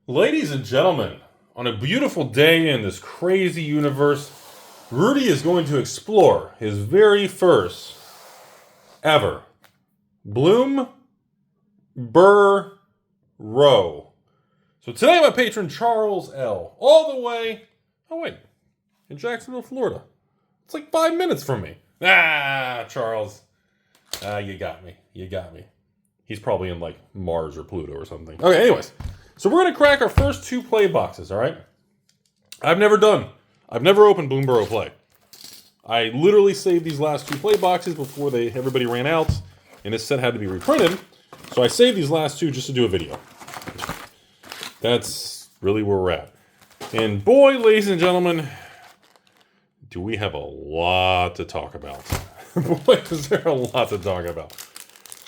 Ladies and gentlemen, on a beautiful day in this crazy universe, Rudy is going to explore his very first ever Bloomburrow. So today my patron Charles L. all the way, in Jacksonville, Florida. It's like 5 minutes from me. Charles. You got me. He's probably in like Mars or Pluto or something. Okay, anyways. So we're going to crack our first two play boxes, all right? I've never opened Bloomburrow Play. I literally saved these last two play boxes before everybody ran out, and this set had to be reprinted. So I saved these last two just to do a video. That's really where we're at. And boy, ladies and gentlemen, do we have a lot to talk about. Boy, is there a lot to talk about.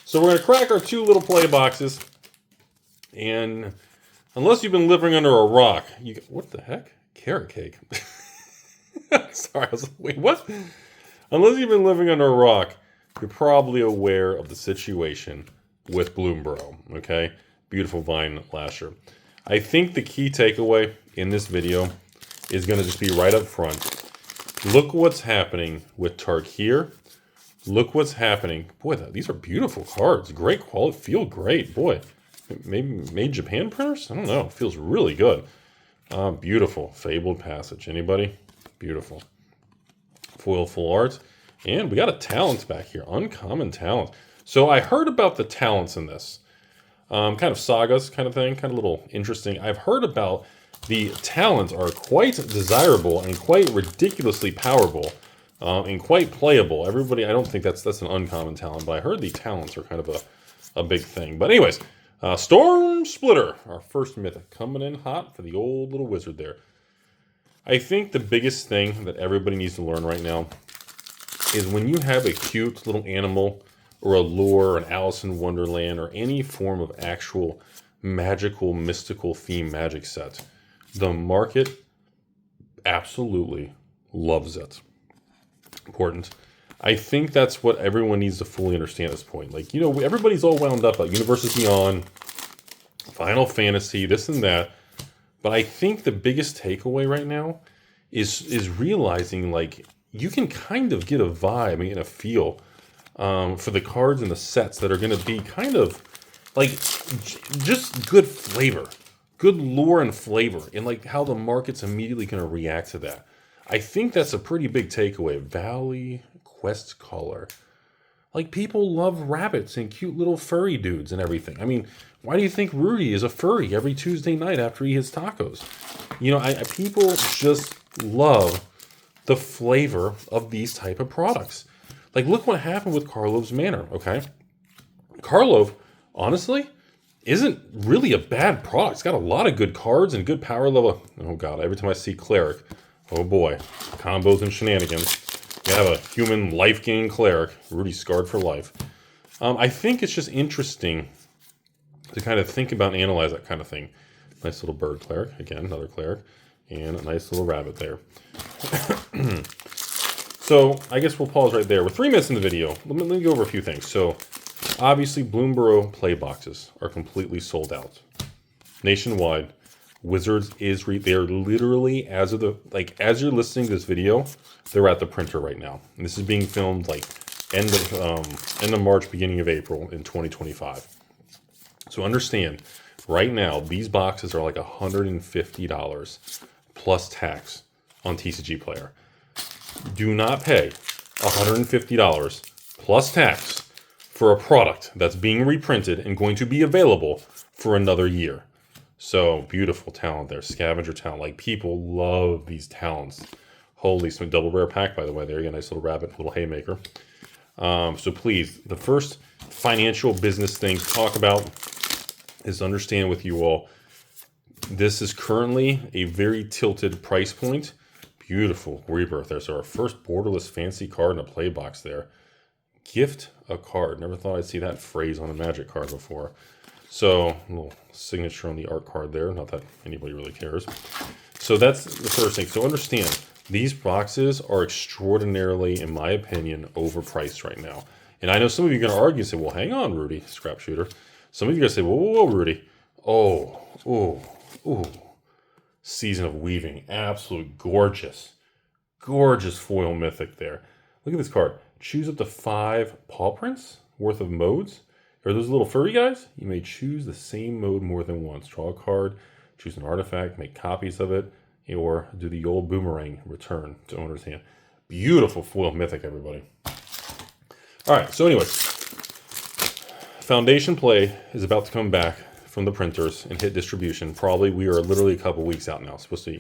So we're going to crack our two little play boxes, and unless you've been living under a rock, what the heck? Carrot cake. Sorry, I was like, wait, what? Unless you've been living under a rock, you're probably aware of the situation with Bloomburrow, okay? Beautiful vine lasher. I think the key takeaway in this video is going to just be right up front. Look what's happening with Tarkir. Look what's happening. Boy, these are beautiful cards. Great quality. Feel great. Boy. Maybe made Japan printers? I don't know. It feels really good. Beautiful. Fabled Passage. Anybody? Beautiful. Foil full art. And we got a talent back here. Uncommon talent. So I heard about the talents in this. Kind of sagas kind of thing. Kind of a little interesting. I've heard about the talents are quite desirable and quite ridiculously powerful. And quite playable. Everybody, I don't think that's an uncommon talent, but I heard the talents are kind of a big thing. But anyways, Storm Splitter, our first mythic, coming in hot for the old little wizard there. I think the biggest thing that everybody needs to learn right now is when you have a cute little animal or a lure, or an Alice in Wonderland, or any form of actual magical, mystical theme magic set, the market absolutely loves it. Important. I think that's what everyone needs to fully understand at this point. Like, you know, everybody's all wound up about Universes Beyond, Final Fantasy, this and that. But I think the biggest takeaway right now is realizing, like, you can kind of get a vibe and a feel for the cards and the sets that are going to be kind of, like, just good flavor. Good lore and flavor. And, like, how the market's immediately going to react to that. I think that's a pretty big takeaway. Valley Quest Caller. Like, people love rabbits and cute little furry dudes and everything. I mean, why do you think Rudy is a furry every Tuesday night after he hits tacos? You know, people just love the flavor of these type of products. Like, look what happened with Karlov's Manor, okay? Karlov, honestly, isn't really a bad product. It's got a lot of good cards and good power level. Oh, God, every time I see Cleric, oh boy, combos and shenanigans. You have a human life-gain cleric, Rudy scarred for life. I think it's just interesting to kind of think about and analyze that kind of thing. Nice little bird cleric, again, another cleric, and a nice little rabbit there. So I guess we'll pause right there. We're 3 minutes in the video. Let me go over a few things. So obviously Bloomburrow play boxes are completely sold out. Nationwide. Wizards they're literally, as you're listening to this video, they're at the printer right now. And this is being filmed like end of March, beginning of April in 2025. So understand, right now, these boxes are like $150 plus tax on TCG Player. Do not pay $150 plus tax for a product that's being reprinted and going to be available for another year. So, beautiful talent there. Scavenger talent. Like, people love these talents. Holy smokes. Double rare pack, by the way. There you go. Nice little rabbit, little haymaker. So, please, the first financial business thing to talk about is understand with you all, this is currently a very tilted price point. Beautiful rebirth there. So, our first borderless fancy card in a play box there. Gift a card. Never thought I'd see that phrase on a Magic card before. So, a little signature on the art card there. Not that anybody really cares. So that's the first thing. So understand, these boxes are extraordinarily, in my opinion, overpriced right now. And I know some of you are going to argue and say, well, hang on, Rudy, scrap shooter. Some of you are going to say, whoa, Rudy. Oh, Ooh, Season of Weaving. Absolute gorgeous. Gorgeous foil mythic there. Look at this card. Choose up to 5 paw prints worth of modes. Are those little furry guys? You may choose the same mode more than once. Draw a card, choose an artifact, make copies of it, or do the old boomerang return to owner's hand. Beautiful foil mythic, everybody. All right, so anyways, Foundation Play is about to come back from the printers and hit distribution. Probably we are literally a couple weeks out now. Supposed to be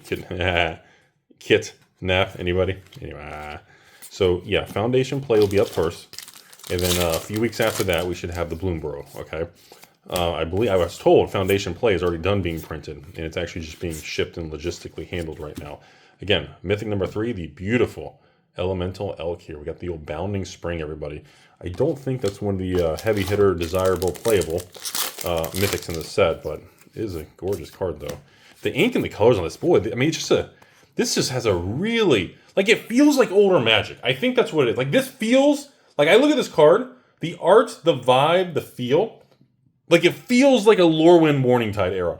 kit nap, anybody? Anyway, so yeah, Foundation Play will be up first. And then a few weeks after that, we should have the Bloomburrow, okay? I believe, I was told Foundation Play is already done being printed, and it's actually just being shipped and logistically handled right now. Again, Mythic number 3, the beautiful Elemental Elk here. We got the old Bounding Spring, everybody. I don't think that's one of the heavy hitter, desirable, playable Mythics in the set, but it is a gorgeous card, though. The ink and the colors on this, boy, I mean, it's just this just has a really, like, it feels like older Magic. I think that's what it is. Like, this feels... Like, I look at this card, the art, the vibe, the feel, like it feels like a Lorwyn Morningtide era.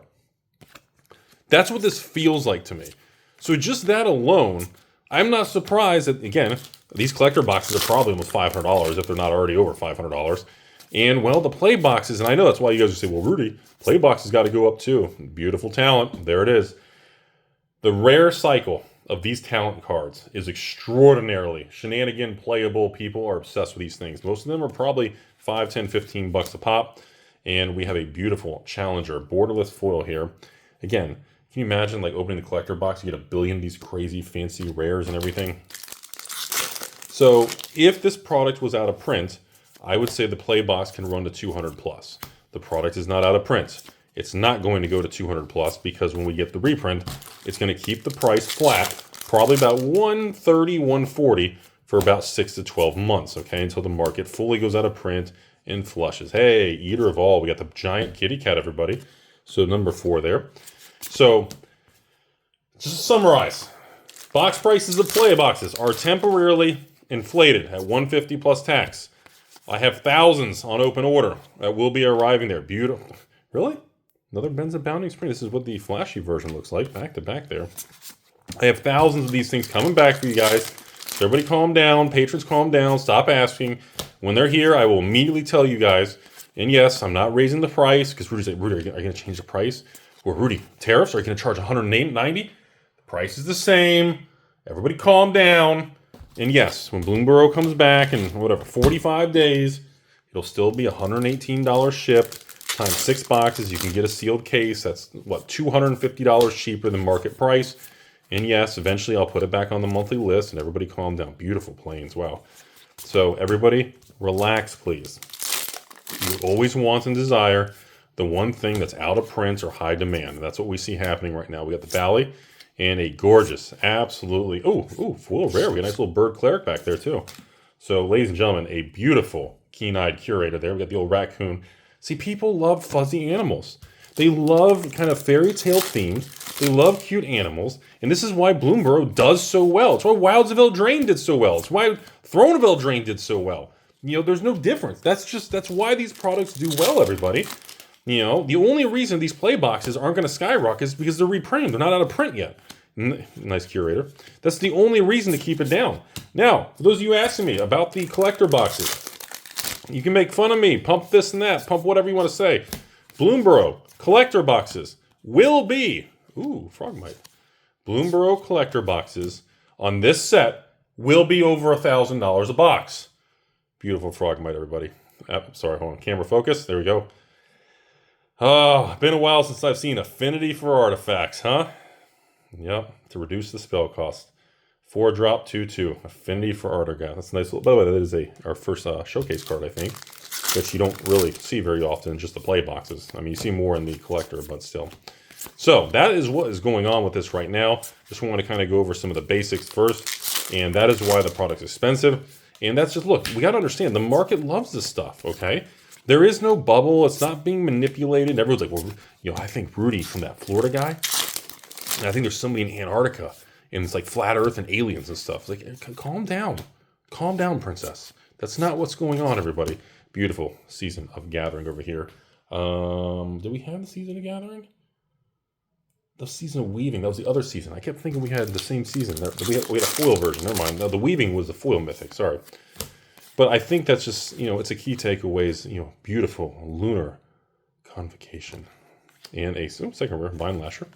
That's what this feels like to me. So just that alone, I'm not surprised that, again, these collector boxes are probably almost $500 if they're not already over $500. And, well, the play boxes, and I know that's why you guys would say, well, Rudy, play boxes got to go up too. Beautiful talent. There it is. The rare cycle of these talent cards is extraordinarily shenanigan playable. People are obsessed with these things. Most of them are probably $5, $10, $15 a pop. And we have a beautiful Challenger borderless foil here. Again, can you imagine like opening the collector box, you get 1 billion of these crazy fancy rares and everything? So if this product was out of print, I would say the play box can run to 200 plus. The product is not out of print. It's not going to go to 200 plus because when we get the reprint, it's going to keep the price flat, probably about 130, 140 for about 6 to 12 months, okay, until the market fully goes out of print and flushes. Hey, Eater of All, we got the giant kitty cat, everybody. So number 4 there. So just to summarize, box prices of play boxes are temporarily inflated at 150 plus tax. I have thousands on open order that will be arriving there. Beautiful. Really? Another Benza Bounding Spring. This is what the flashy version looks like, back to back there. I have thousands of these things coming back for you guys. So everybody calm down. Patrons, calm down. Stop asking. When they're here, I will immediately tell you guys. And yes, I'm not raising the price because Rudy's like, Rudy, are you going to change the price? Or Rudy, tariffs? Are you going to charge $190? The price is the same. Everybody calm down. And yes, when Bloomburrow comes back in whatever, 45 days, it'll still be $118 shipped. Times 6 boxes, you can get a sealed case. That's, what, $250 cheaper than market price. And yes, eventually I'll put it back on the monthly list, and everybody calm down. Beautiful planes, wow. So everybody, relax, please. You always want and desire the one thing that's out of print or high demand. And that's what we see happening right now. We got the Valley and a gorgeous, absolutely, ooh, foil rare. We got a nice little bird cleric back there too. So ladies and gentlemen, a beautiful keen-eyed curator there. We got the old raccoon. See, people love fuzzy animals. They love kind of fairy tale themes. They love cute animals. And this is why Bloomburrow does so well. It's why Wilds of Eldraine did so well. It's why Throne of Eldraine did so well. You know, there's no difference. That's why these products do well, everybody. You know, the only reason these play boxes aren't going to skyrocket is because they're reprinting. They're not out of print yet. Nice curator. That's the only reason to keep it down. Now, for those of you asking me about the collector boxes, you can make fun of me, pump this and that, pump whatever you want to say. Bloomburrow collector boxes will be, ooh, Frogmite. Bloomburrow collector boxes on this set will be over $1,000 a box. Beautiful Frogmite, everybody. Sorry, hold on. Camera focus. There we go. Oh, been a while since I've seen Affinity for Artifacts, huh? Yep, to reduce the spell cost. 4-drop, 2/2. Affinity for Artifact. That's a nice little... By the way, that is our first showcase card, I think, which you don't really see very often in just the play boxes. I mean, you see more in the collector, but still. So that is what is going on with this right now. Just want to kind of go over some of the basics first, and that is why the product's expensive. And that's just, look, we got to understand, the market loves this stuff, okay? There is no bubble. It's not being manipulated. Everyone's like, well, you know, I think Rudy from that Florida guy, and I think there's somebody in Antarctica, and it's like flat earth and aliens and stuff. It's like, calm down. Calm down, princess. That's not what's going on, everybody. Beautiful Season of Gathering over here. Do we have the Season of Gathering? the season of weaving. That was the other season. I kept thinking we had the same season. We had a foil version. Never mind. No, the weaving was the foil mythic. Sorry. But I think that's just, it's a key takeaway is, beautiful lunar convocation. And a second rare, Vine Lasher.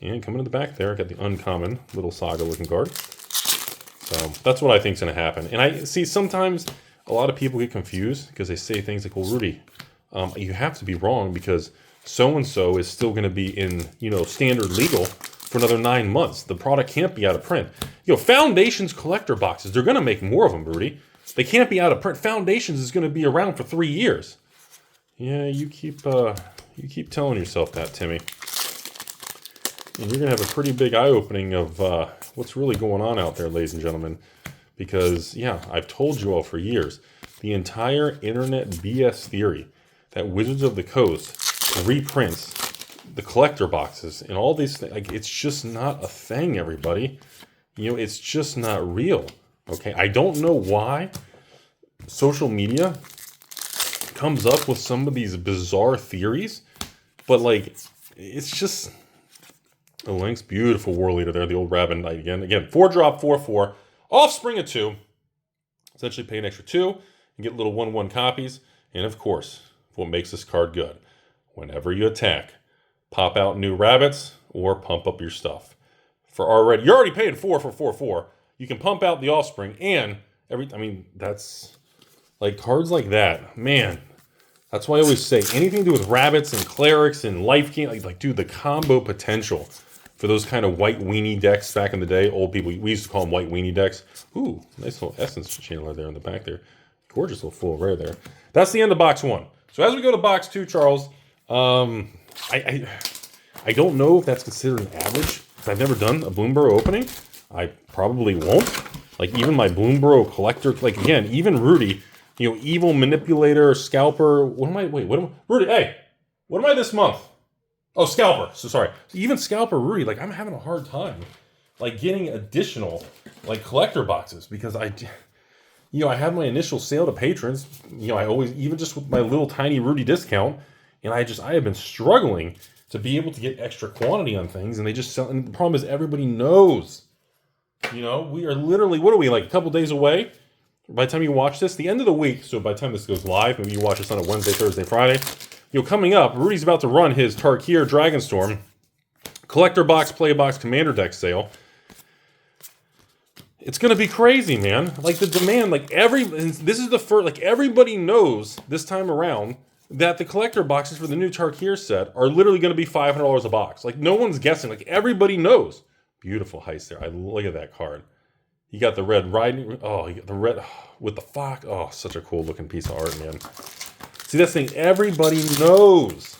And coming to the back there, got the uncommon little saga looking card. So that's what I think is going to happen. And I see sometimes a lot of people get confused because they say things like, well, Rudy, you have to be wrong because so-and-so is still going to be in, standard legal for another 9 months. The product can't be out of print. Foundations collector boxes, they're going to make more of them, Rudy. They can't be out of print. Foundations is going to be around for 3 years. Yeah, you keep telling yourself that, Timmy. And you're going to have a pretty big eye-opening of what's really going on out there, ladies and gentlemen. Because, yeah, I've told you all for years, the entire internet BS theory that Wizards of the Coast reprints the collector boxes and all these things, it's just not a thing, everybody. It's just not real. Okay, I don't know why social media comes up with some of these bizarre theories, but it's just a Lynx, beautiful War Leader there, the old Rabbit Knight again. Again, 4-drop, 4/4, offspring of 2. Essentially pay an extra 2 and get little 1/1 copies. And of course, what makes this card good, whenever you attack, pop out new rabbits or pump up your stuff. You're already paying 4 for 4/4. You can pump out the offspring and that's like cards like that, man. That's why I always say anything to do with rabbits and clerics and life gain, dude, the combo potential for those kind of white weenie decks back in the day. Old people, we used to call them white weenie decks. Ooh, nice little Essence Channeler there in the back there. Gorgeous little full rare there. That's the end of box 1. So as we go to box 2, Charles, I don't know if that's considered an average. I've never done a Bloomburrow opening. I probably won't. Even my Bloomburrow collector, again, even Rudy, evil manipulator, scalper. Rudy, hey, what am I this month? Oh, scalper. So sorry. Even scalper Rudy, I'm having a hard time, getting additional, collector boxes because I had my initial sale to patrons. I always, even just with my little tiny Rudy discount, and I have been struggling to be able to get extra quantity on things, and they just sell. And the problem is everybody knows. We are literally, what are we, a couple days away? By the time you watch this, the end of the week, so by the time this goes live, maybe you watch this on a Wednesday, Thursday, Friday, coming up, Rudy's about to run his Tarkir Dragonstorm collector box, play box, commander deck sale. It's going to be crazy, man. The demand, this is the first, everybody knows this time around that the collector boxes for the new Tarkir set are literally going to be $500 a box. No one's guessing. Everybody knows. Beautiful heist there. I look at that card. You got the red riding. Oh, you got the red with the fox. Oh, such a cool looking piece of art, man. See, that's the thing. Everybody knows.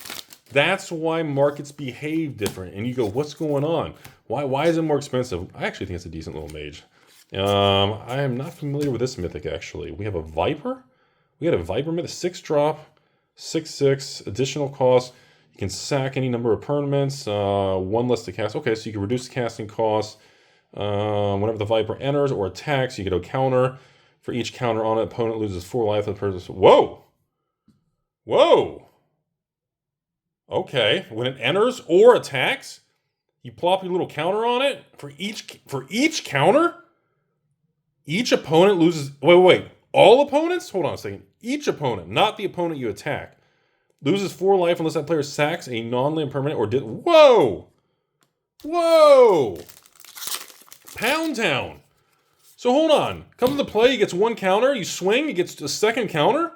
That's why markets behave different. And you go, what's going on? Why is it more expensive? I actually think it's a decent little mage. I am not familiar with this mythic, actually. We have a Viper. We got a Viper mythic, 6-drop, 6/6, additional cost. You can sack any number of permanents, 1 less to cast. Okay, so you can reduce the casting cost. Whenever the Viper enters or attacks, you get a counter. For each counter on it, opponent loses 4 life. The person. Whoa! Whoa! Okay, when it enters or attacks, you plop your little counter on it. For each counter, each opponent loses. Wait. All opponents? Hold on a second. Each opponent, not the opponent you attack, loses 4 life unless that player sacks a non-land permanent or did. Whoa! Whoa! Pound Town. So hold on. Comes into play, he gets 1 counter. You swing, he gets a 2nd counter.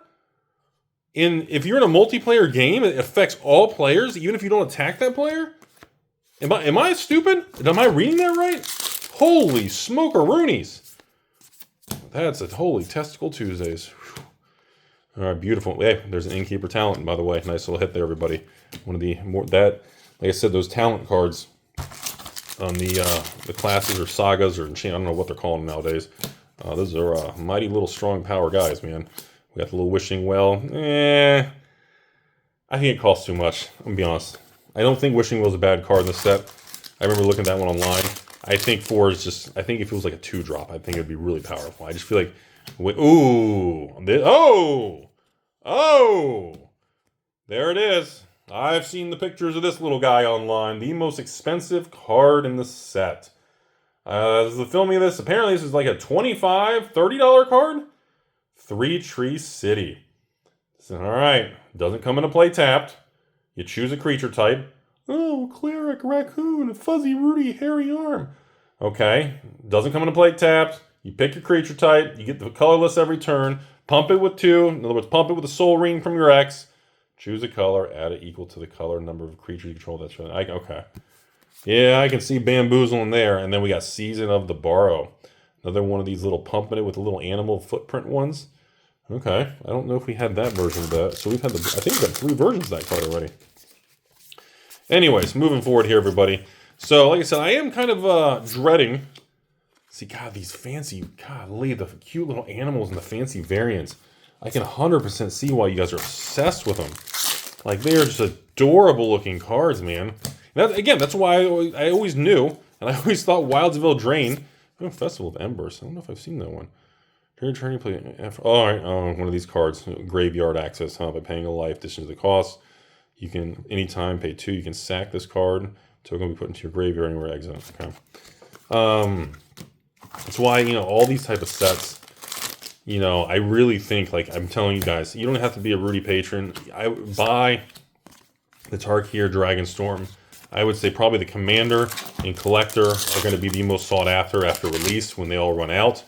And if you're in a multiplayer game, it affects all players, even if you don't attack that player? Am I stupid? Am I reading that right? Holy smoke-a-roonies. That's a holy testicle Tuesdays. Whew. All right, beautiful. Hey, there's an Innkeeper talent, by the way. Nice little hit there, everybody. One of the more like I said, those talent cards on the classes or sagas or I don't know what they're calling them nowadays. Those are mighty little strong power guys, man. We got the little Wishing Well. I think it costs too much. I'm gonna be honest. I don't think Wishing Well is a bad card in the set. I remember looking at that one online. I think 4 is just. I think if it was like a 2-drop, I think it'd be really powerful. I just feel like, ooh, oh, there it is. I've seen the pictures of this little guy online. The most expensive card in the set. This is the filming of this. Apparently, this is like a $25, $30 card. Three Tree City. So, all right. Doesn't come into play tapped. You choose a creature type. Oh, cleric, raccoon, fuzzy Rudy, hairy arm. Okay. Doesn't come into play tapped. You pick your creature type. You get the colorless every turn. Pump it with 2. In other words, pump it with a soul ring from your X. Choose a color. Add it equal to the color number of creatures you control. That's right. Okay. Yeah, I can see bamboozling there. And then we got Season of the Borrow. Another one of these little pumping it with the little animal footprint ones. Okay. I don't know if we had that version of that. So we've had I think we've got 3 versions of that card already. Anyways, moving forward here, everybody. So, like I said, I am kind of dreading. See, God, these fancy, golly, the cute little animals and the fancy variants. I can 100% see why you guys are obsessed with them. Like, they are just adorable looking cards, man. Again, that's why I always knew, and I always thought Wildsville Drain. Oh, Festival of Embers. I don't know if I've seen that one. Turn play. All right, one of these cards. Graveyard access, huh? By paying a life, addition to the cost. You can, anytime, pay 2. You can sack this card. Token will be put into your graveyard anywhere exit. Okay. That's why, all these type of sets, I really think, like I'm telling you guys, you don't have to be a Rudy patron. I buy the Tarkir Dragonstorm. I would say probably the Commander and Collector are going to be the most sought after release when they all run out.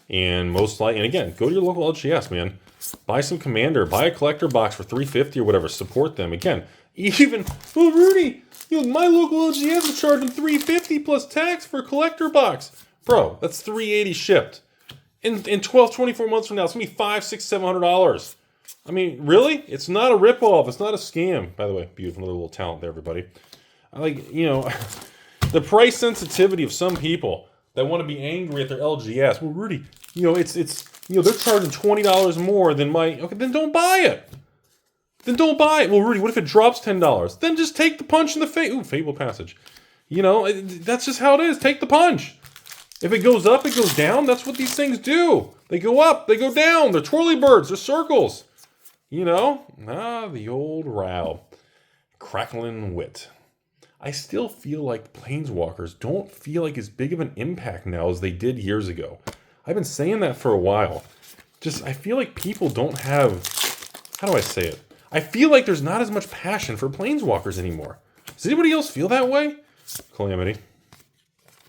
And most likely, and again, go to your local LGS, man. Buy some Commander, buy a Collector box for $350 or whatever. Support them. Again, even, well, Rudy, my local LGS is charging $350 plus tax for a Collector box. Bro, that's $380 shipped. In 12, 24 months from now, it's going to be $500, $600, $700. I mean, really? It's not a ripoff. It's not a scam. By the way, beautiful little talent there, everybody. The price sensitivity of some people that want to be angry at their LGS. Well, Rudy, it's they're charging $20 more than my. Okay, then don't buy it. Then don't buy it. Well, Rudy, what if it drops $10? Then just take the punch in the face. Ooh, Fable Passage. That's just how it is. Take the punch. If it goes up, it goes down. That's what these things do. They go up, they go down. They're twirly birds. They're circles. The old row. Crackling wit. I still feel like Planeswalkers don't feel like as big of an impact now as they did years ago. I've been saying that for a while. I feel like people don't have... How do I say it? I feel like there's not as much passion for Planeswalkers anymore. Does anybody else feel that way? Calamity.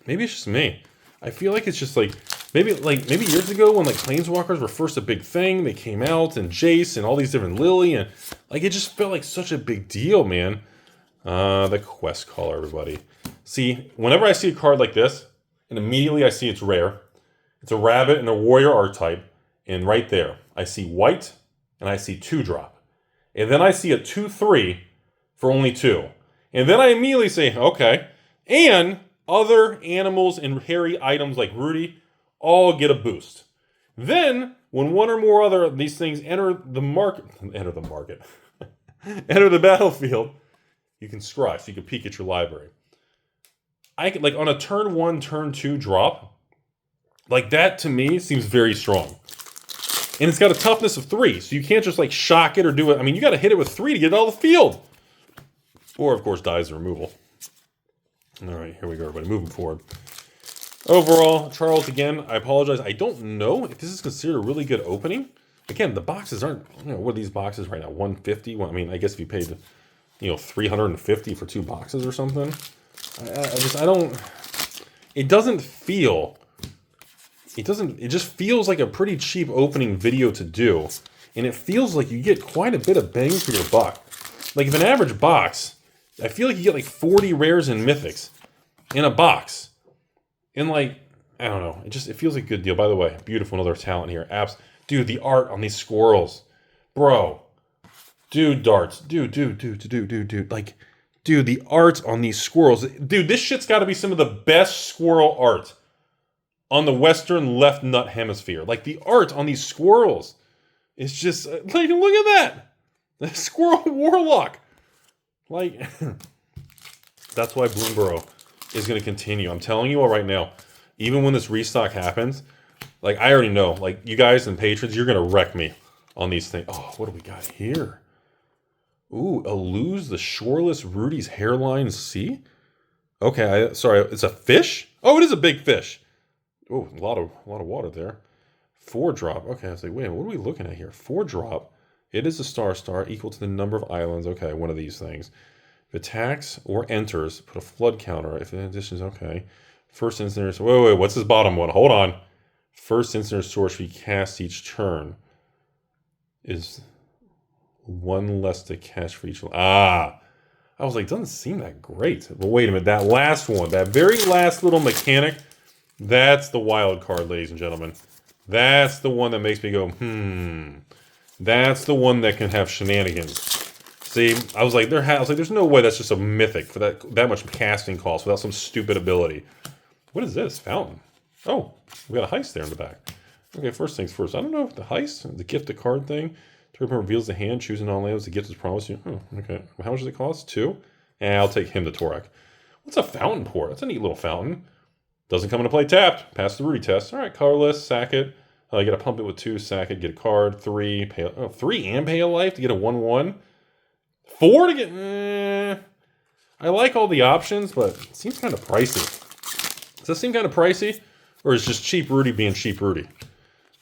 Maybe it's just me. I feel like it's just maybe years ago when Planeswalkers were first a big thing, they came out and Jace and all these different Lily and it just felt like such a big deal, man. The Quest Caller, everybody. See, whenever I see a card like this, and immediately I see it's rare, it's a rabbit and a warrior archetype, and right there I see white and I see 2-drop, and then I see a 2/3 for only 2, and then I immediately say okay, and other animals and hairy items like Rudy all get a boost. Then, when one or more other of these things enter the battlefield, you can scry, so you can peek at your library. On a turn 1, turn 2 drop, that to me seems very strong. And it's got a toughness of 3, so you can't just shock it or do it. I mean, you got to hit it with 3 to get it out of the field. Or, of course, dies the removal. All right, here we go, everybody. Moving forward. Overall, Charles, again, I apologize. I don't know if this is considered a really good opening. Again, the boxes aren't, what are these boxes right now? $150? Well, I mean, I guess if you paid, $350 for 2 boxes or something. It just feels like a pretty cheap opening video to do. And it feels like you get quite a bit of bang for your buck. If an average box, I feel like you get 40 rares and mythics in a box. And I don't know. It feels like a good deal. By the way, beautiful, another talent here. Apps. Dude, the art on these squirrels. Bro. Dude, darts. Dude. Dude, the art on these squirrels. Dude, this shit's got to be some of the best squirrel art on the western left nut hemisphere. The art on these squirrels is just... look at that. The Squirrel Warlock. That's why Bloomburrow is going to continue. I'm telling you all right now, even when this restock happens, I already know, you guys and patrons, you're going to wreck me on these things. Oh, what do we got here? Ooh, eludes the shoreless Rudy's hairline sea? Okay, sorry, it's a fish? Oh, it is a big fish. Oh, a lot of water there. 4-drop. Okay, I was like, wait, what are we looking at here? 4-drop. It is a star equal to the number of islands. Okay, one of these things. If attacks or enters, put a flood counter. If in addition is okay. First instant. Wait, what's this bottom one? Hold on. First instant source we cast each turn is one less to cast for each. Ah, I was like, doesn't seem that great. But wait a minute, that last one, that very last little mechanic, that's the wild card, ladies and gentlemen. That's the one that makes me go, That's the one that can have shenanigans. See, I was like, there's no way that's just a mythic for that much casting cost without some stupid ability. What is this? Fountain. Oh, we got a heist there in the back. Okay, first things first. I don't know if the heist, the gift a card thing. Turpin reveals the hand, choosing all lands. The gift is promised you. Oh, okay. How much does it cost? 2? I'll take him to Torak. What's a fountain port? That's a neat little fountain. Doesn't come into play tapped. Pass the Rudy test. All right, colorless, sack it. You got to pump it with 2, sack it, get a card. 3, pay. 3 and pay a life to get a 1/1. 4 to get. I like all the options, but it seems kind of pricey. Does that seem kind of pricey, or is just cheap Rudy being cheap Rudy?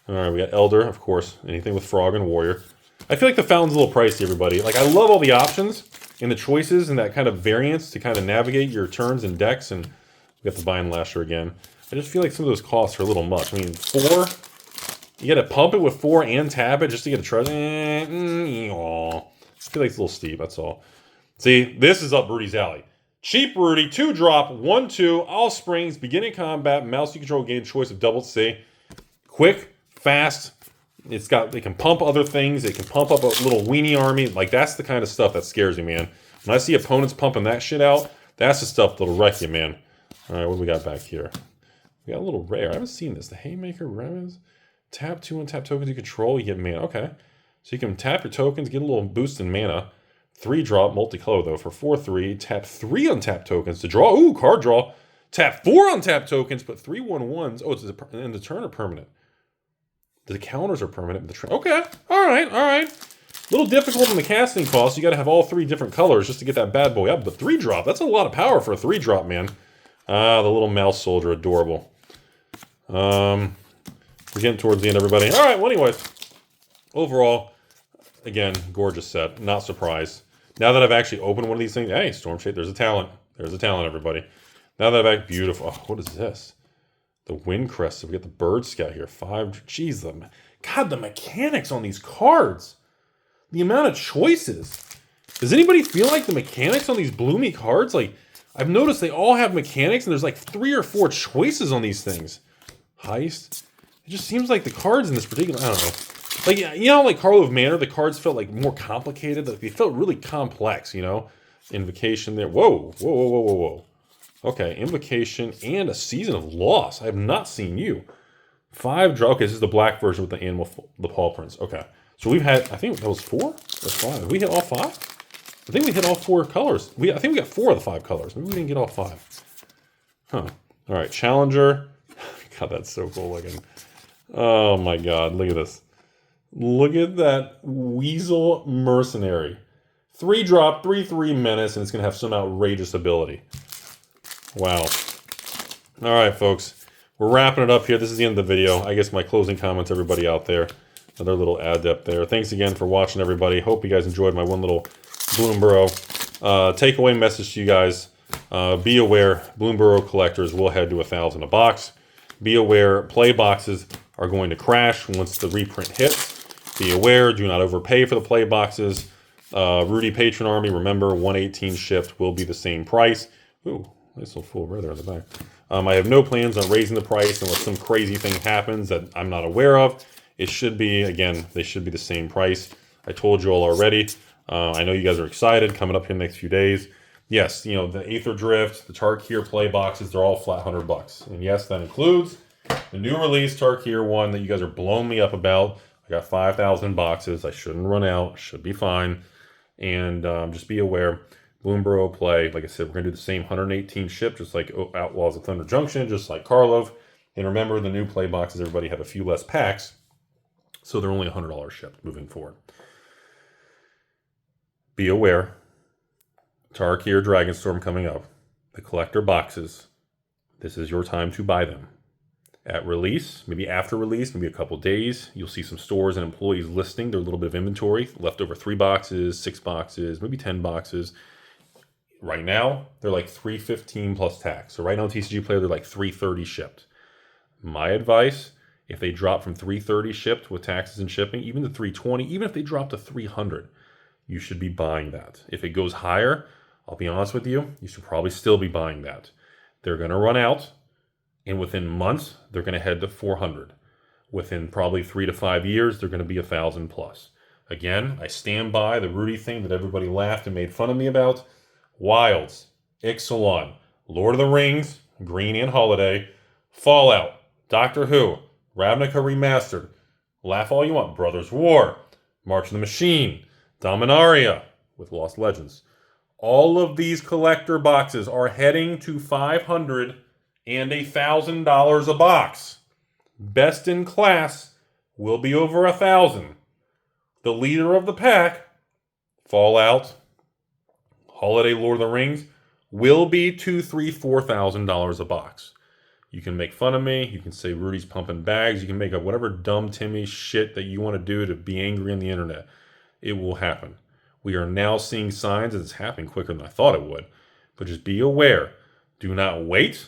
All right, we got Elder, of course. Anything with Frog and Warrior. I feel like the fountain's a little pricey, everybody. Like, I love all the options and the choices and that kind of variance to kind of navigate your turns and decks. And we got the Vine Lasher again. I just feel like some of those costs are a little much. I mean, 4, you got to pump it with 4 and tap it just to get a treasure. I feel like it's a little steep, that's all. See, this is up Rudy's alley. Cheap Rudy, 2-drop, 1/2, all springs, beginning combat, mouse you control, gain choice of double C. Quick, fast. They can pump other things. It can pump up a little weenie army. Like, that's the kind of stuff that scares me, man. When I see opponents pumping that shit out, that's the stuff that'll wreck you, man. All right, what do we got back here? We got a little rare. I haven't seen this. The Haymaker, Remnants. Tap 2 untap tokens you control, you get mana. Okay. So you can tap your tokens, get a little boost in mana. 3-drop, multicolor though, for 4/3. Tap 3 untap tokens to draw. Ooh, card draw. Tap 4 untap tokens, put 3 1/1s. Oh, it's in the turn or permanent? The counters are permanent. Okay. All right. A little difficult in the casting cost. You got to have all 3 different colors just to get that bad boy up. But 3-drop, that's a lot of power for a 3-drop, man. Ah, the little mouse soldier, adorable. We're getting towards the end, everybody. All right, well, anyways. Overall, again, gorgeous set. Not surprised. Now that I've actually opened one of these things, hey, Stormshade, there's a talent. There's a talent, everybody. Now that I've beautiful. Oh, what is this? The Wind Crest. So we got the Bird Scout here. 5. Jeez, God, the mechanics on these cards. The amount of choices. Does anybody feel like the mechanics on these Bloomy cards? Like, I've noticed they all have mechanics, and there's like 3 or 4 choices on these things. Heist. It just seems like the cards in this particular, I don't know. Like, you know, like Carlo of Manor, the cards felt like more complicated. Like, they felt really complex, you know? Invocation there. Whoa. Okay, Invocation and a Season of Loss. I have not seen you. 5-drop. Okay, this is the black version with the animal, the paw prints. Okay. So we've had, I think that was 4 or 5. We hit all 5? I think we hit all 4 colors. I think we got 4 of the 5 colors. Maybe we didn't get all 5. Huh. All right, Challenger. God, that's so cool looking. Oh my God, look at this. Look at that Weasel Mercenary. 3-drop, 3/3 menace, and it's going to have some outrageous ability. Wow. All right, folks. We're wrapping it up here. This is the end of the video. I guess my closing comments, everybody out there. Another little adept there. Thanks again for watching, everybody. Hope you guys enjoyed my one little Bloomburrow. Takeaway message to you guys. Be aware, Bloomburrow collectors will head to 1,000 a box. Be aware, play boxes are going to crash once the reprint hits. Be aware, do not overpay for the play boxes. Rudy Patron Army, remember, 118 shipped will be the same price. Ooh, nice little full rare there in the back. I have no plans on raising the price unless some crazy thing happens that I'm not aware of. It should be, again, they should be the same price. I told you all already. I know you guys are excited coming up here in the next few days. Yes, you know, the Aether Drift, the Tarkir play boxes, they're all flat $100. And yes, that includes the new release Tarkir one that you guys are blowing me up about. I got 5,000 boxes. I shouldn't run out. Should be fine. And just be aware, Bloomburrow play, like I said, we're going to do the same 118 ship, just like Outlaws of Thunder Junction, just like Karlov. And remember, the new play boxes, everybody have a few less packs. So they're only $100 shipped moving forward. Be aware. Tarkir Dragonstorm coming up. The collector boxes. This is your time to buy them. At release, maybe after release, maybe a couple days, you'll see some stores and employees listing their little bit of inventory, leftover 3 boxes, 6 boxes, maybe 10 boxes. Right now, they're like $315 plus tax. So right now, TCG Player, they're like $330 shipped. My advice, if they drop from $330 shipped with taxes and shipping, even to $320, even if they drop to $300, you should be buying that. If it goes higher, I'll be honest with you, you should probably still be buying that. They're going to run out, and within months, they're going to head to $400. Within probably 3 to 5 years, they're going to be $1,000 plus. Again, I stand by the Rudy thing that everybody laughed and made fun of me about. Wilds, Ixalan, Lord of the Rings, Green and Holiday, Fallout, Doctor Who, Ravnica Remastered, laugh all you want, Brothers War, March of the Machine, Dominaria with Lost Legends. All of these collector boxes are heading to $500 and $1,000 a box. Best in class will be over $1,000. The leader of the pack, Fallout, Holiday, Lord of the Rings, will be $2,000, $3,000, $4,000 a box. You can make fun of me. You can say Rudy's pumping bags. You can make up whatever dumb Timmy shit that you want to do to be angry on the internet. It will happen. We are now seeing signs that it's happening quicker than I thought it would. But just be aware. Do not wait.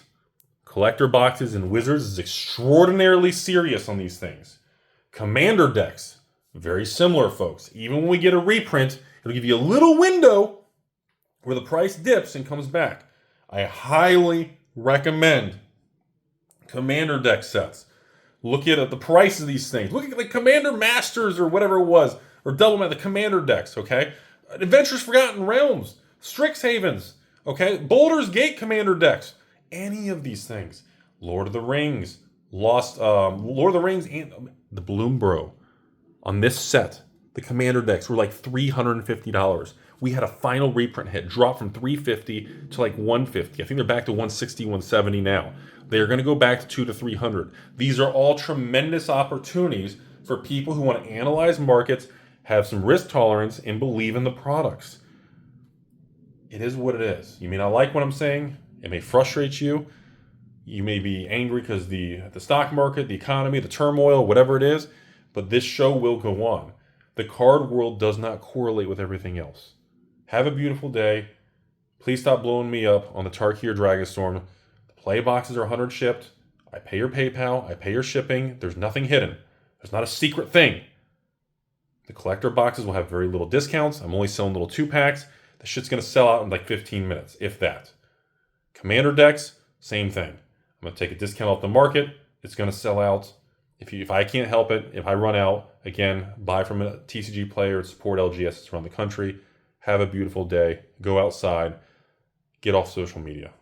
Collector boxes and Wizards is extraordinarily serious on these things. Commander decks, very similar, folks. Even when we get a reprint, it'll give you a little window where the price dips and comes back. I highly recommend Commander deck sets. Look at the price of these things. Look at the Commander Masters or whatever it was, or the Commander decks, okay? Adventures Forgotten Realms, Strixhavens, okay? Baldur's Gate Commander decks. Any of these things. Lord of the Rings, Lord of the Rings and the Bloomburrow. On this set, the Commander decks were like $350. We had a final reprint hit, drop from $350 to like $150. I think they're back to $160, $170 now. They're going to go back to $200 to $300. These are all tremendous opportunities for people who want to analyze markets, have some risk tolerance, and believe in the products. It is what it is. You may not like what I'm saying. It may frustrate you. You may be angry because the stock market, the economy, the turmoil, whatever it is. But this show will go on. The card world does not correlate with everything else. Have a beautiful day. Please stop blowing me up on the Tarkir Dragonstorm. The play boxes are 100 shipped. I pay your PayPal. I pay your shipping. There's nothing hidden. There's not a secret thing. The collector boxes will have very little discounts. I'm only selling little 2-packs. The shit's going to sell out in like 15 minutes, if that. Commander decks, same thing. I'm going to take a discount off the market. It's going to sell out. If I can't help it, if I run out, again, buy from a TCG player, support LGS around the country. Have a beautiful day. Go outside. Get off social media.